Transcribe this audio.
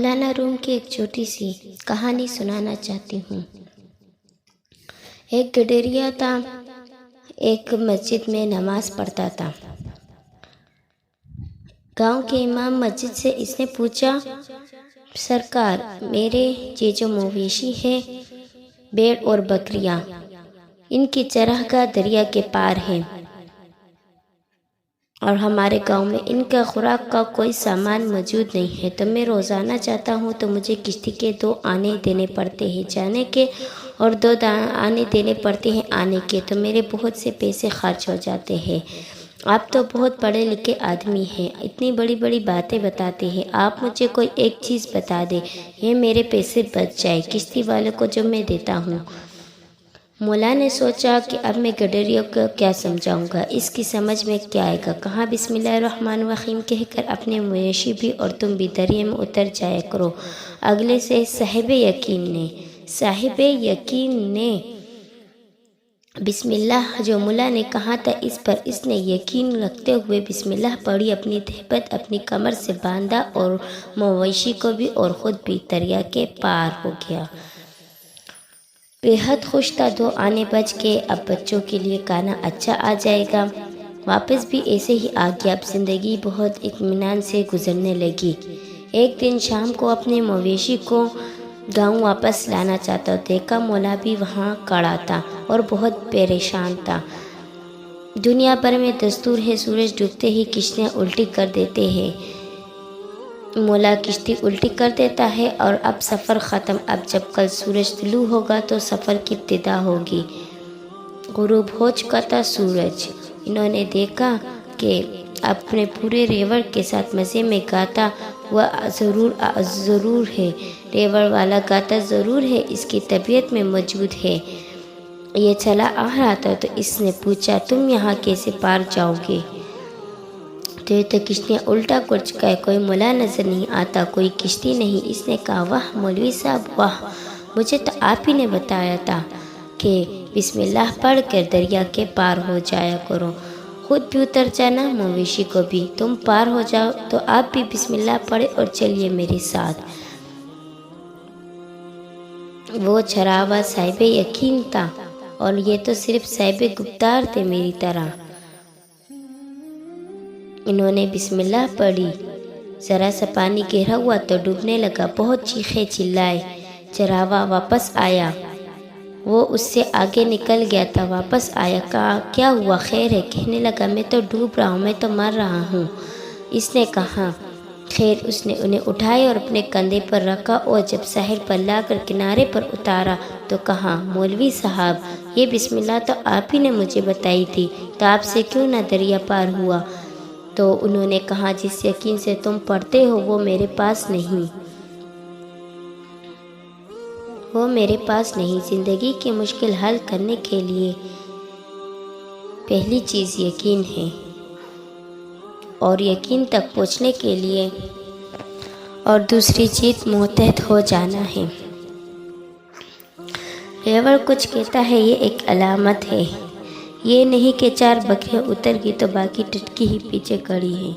مولانا روم کی ایک چھوٹی سی کہانی سنانا چاہتی ہوں۔ ایک گڈریا تھا، ایک مسجد میں نماز پڑھتا تھا۔ گاؤں کے امام مسجد سے اس نے پوچھا، سرکار میرے یہ جو مویشی ہے، بھیڑ اور بکریاں، ان کی چراگاہ دریا کے پار ہے اور ہمارے گاؤں میں ان کا خوراک کا کوئی سامان موجود نہیں ہے، تو میں روزانہ جاتا ہوں تو مجھے کشتی کے 2 آنے دینے پڑتے ہیں جانے کے اور 2 آنے دینے پڑتے ہیں آنے کے، تو میرے بہت سے پیسے خرچ ہو جاتے ہیں۔ آپ تو بہت پڑھے لکھے آدمی ہیں، اتنی بڑی بڑی باتیں بتاتے ہیں، آپ مجھے کوئی ایک چیز بتا دیں، یہ میرے پیسے بچ جائے کشتی والے کو جو میں دیتا ہوں۔ مولا نے سوچا کہ اب میں گڈریوں کو کیا سمجھاؤں گا، اس کی سمجھ میں کیا آئے گا۔ کہا، بسم اللہ الرحمن الرحیم کہہ کر اپنے مویشی بھی اور تم بھی دریا میں اتر جایا کرو۔ اگلے سے صاحب یقین نے بسم اللہ جو مولا نے کہا تھا اس پر اس نے یقین رکھتے ہوئے بسم اللہ پڑھی، اپنی تہبت اپنی کمر سے باندھا اور مویشی کو بھی اور خود بھی دریا کے پار ہو گیا۔ بے حد خوش تھا، 2 آنے بچ گئے، اب بچوں کے لیے کھانا اچھا آ جائے گا۔ واپس بھی ایسے ہی آ گیا۔ اب زندگی بہت اطمینان سے گزرنے لگی۔ ایک دن شام کو اپنے مویشی کو گاؤں واپس لانا چاہتا، دیکھا مولا بھی وہاں کھڑا تھا اور بہت پریشان تھا۔ دنیا بھر میں دستور ہے سورج ڈوبتے ہی کشتیاں الٹی کر دیتے ہیں۔ مولا کشتی الٹی کر دیتا ہے اور اب سفر ختم۔ اب جب کل سورج طلوع ہوگا تو سفر کی ابتدا ہوگی۔ غروب ہو چکا تھا سورج۔ انہوں نے دیکھا کہ اپنے پورے ریوڑ کے ساتھ مزے میں گاتا ہوا ضرور ہے، ریوڑ والا گاتا ضرور ہے، اس کی طبیعت میں موجود ہے۔ یہ چلا آ رہا تھا تو اس نے پوچھا، تم یہاں کیسے پار جاؤ گے؟ تو یہ تو کشتیاں الٹا کر چکا ہے، کوئی مولا نظر نہیں آتا، کوئی کشتی نہیں۔ اس نے کہا، واہ مولوی صاحب واہ، مجھے تو آپ ہی نے بتایا تھا کہ بسم اللہ پڑھ کر دریا کے پار ہو جایا کرو، خود بھی اتر جانا، مویشی کو بھی، تم پار ہو جاؤ تو آپ بھی بسم اللہ پڑھے اور چلیے میرے ساتھ۔ وہ چھراوا صاحب یقین تھا اور یہ تو صرف صاحب گفتار تھے میری طرح۔ انہوں نے بسم اللہ پڑھی، ذرا سا پانی گہرا ہوا تو ڈوبنے لگا، بہت چیخے چلائے۔ چراوا واپس آیا، وہ اس سے آگے نکل گیا تھا، واپس آیا، کہا کیا ہوا خیر ہے؟ کہنے لگا میں تو ڈوب رہا ہوں، میں تو مر رہا ہوں۔ اس نے کہا خیر؟ اس نے انہیں اٹھایا اور اپنے کندھے پر رکھا اور جب ساحل پر لا کر کنارے پر اتارا تو کہا، مولوی صاحب یہ بسم اللہ تو آپ ہی نے مجھے بتائی تھی، تو آپ سے کیوں نہ دریا پار ہوا؟ تو انہوں نے کہا، جس یقین سے تم پڑھتے ہو وہ میرے پاس نہیں، وہ میرے پاس نہیں۔ زندگی کی مشکل حل کرنے کے لیے پہلی چیز یقین ہے اور یقین تک پہنچنے کے لیے اور دوسری چیز محتاط ہو جانا ہے۔ ریوڑ کچھ کہتا ہے، یہ ایک علامت ہے، یہ نہیں کہ 4 بکریاں اتر گئی تو باقی ٹٹکی ہی پیچھے کھڑی ہیں۔